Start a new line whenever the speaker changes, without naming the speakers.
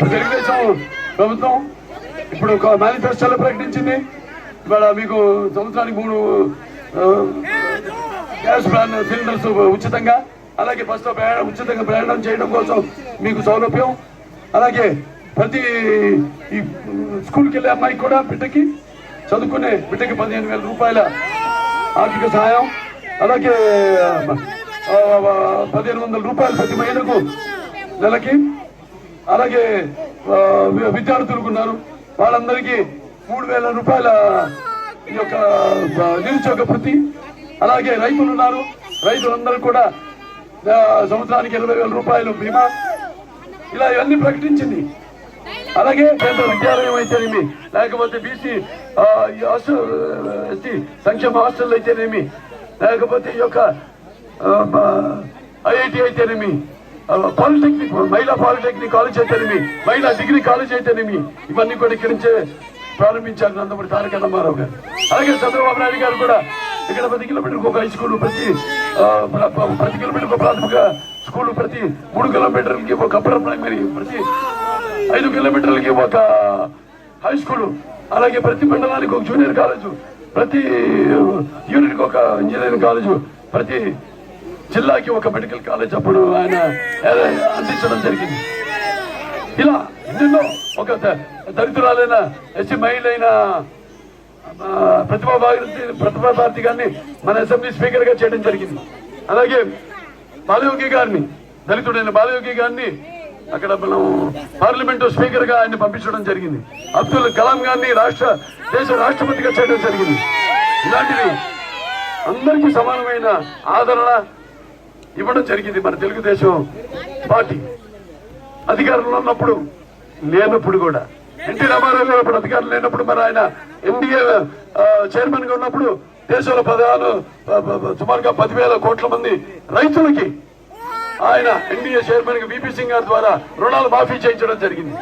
తెలుగుదేశం ప్రభుత్వం ఇప్పుడు ఒక మేనిఫెస్టోలో ప్రకటించింది. ఇవాళ మీకు సంవత్సరానికి 3 గ్యాస్ సిలిండర్స్ ఉచితంగా, అలాగే బస్సులో ఉచితంగా ప్రయాణం చేయడం కోసం మీకు సౌలభ్యం, అలాగే ప్రతి ఈ స్కూల్కి వెళ్ళే అమ్మాయికి కూడా బిడ్డకి చదువుకునే బిడ్డకి 15,000 రూపాయల ఆర్థిక సహాయం, అలాగే 1,500 రూపాయలు ప్రతి మహిళకు నెలకి, అలాగే విద్యార్థులకు ఉన్నారు వాళ్ళందరికీ 3,000 రూపాయల ఈ యొక్క నిరుద్యోగ వృత్తి, అలాగే రైతులు ఉన్నారు రైతులందరూ కూడా సంవత్సరానికి 20,000 రూపాయలు బీమా, ఇలా ఇవన్నీ ప్రకటించింది. అలాగే కేంద్ర విద్యాలయం అయితేనేమి, లేకపోతే బీసీ ఎస్టీ సంక్షేమ హాస్టల్ అయితేనేమి, లేకపోతే ఈ యొక్క ఐఐటి అయితేనేమి, పాలిటెక్నిక్ మహిళా పాలిటెక్నిక్ కాలేజ్ అయితేనేమి, మహిళా డిగ్రీ కాలేజ్ అయితేనేమి, ఇవన్నీ కూడా ఇక్కడి నుంచే ప్రారంభించారు నందమూరి తారక రామారావు గారు. అలాగే చంద్రబాబు నాయుడు గారు కూడా ఇక్కడ 10 కిలోమీటర్లకు ఒక హై స్కూల్, ప్రతి కిలోమీటర్ ఒక ప్రాథమిక స్కూల్, ప్రతి 3 కిలోమీటర్లకి ఒక అప్పర్ ప్రైమరీ, ప్రతి 5 కిలోమీటర్లకి ఒక హై స్కూల్, అలాగే ప్రతి మండలానికి ఒక జూనియర్ కాలేజు, ప్రతి యూనిట్కి ఒక ఇంజనీరింగ్ కాలేజు, ప్రతి జిల్లాకి ఒక మెడికల్ కాలేజ్ అప్పుడు ఆయన అందించడం జరిగింది. ఇలా ఎన్నెన్నో, ఒక దళితురాలైన ఎస్సీ మహిళ అయిన ప్రతిభా భారతి గారిని మన అసెంబ్లీ స్పీకర్ గా చేయడం జరిగింది. అలాగే బాలయోగి గారిని, దళితుడైన బాలయోగి గారిని అక్కడ మనం పార్లమెంటు స్పీకర్ గా ఆయన పంపించడం జరిగింది. అబ్దుల్ కలాం గారిని దేశ రాష్ట్రపతిగా చేయడం జరిగింది. ఇలాంటివి అందరికీ సమానమైన ఆదరణ ఇవ్వడం జరిగింది మన తెలుగుదేశం పార్టీ. అధికారంలో ఉన్నప్పుడు లేనప్పుడు కూడా, ఎన్టీ రామారావు గారు అప్పుడు అధికారం లేనప్పుడు మరి ఆయన ఎన్డీఏ చైర్మన్ గా ఉన్నప్పుడు దేశంలో సుమారుగా 10,000 కోట్ల మంది రైతులకి ఆయన ఎన్డీఏ చైర్మన్ గా వీపీ సింగ్ గారి ద్వారా రుణాలు మాఫీ చేయించడం జరిగింది.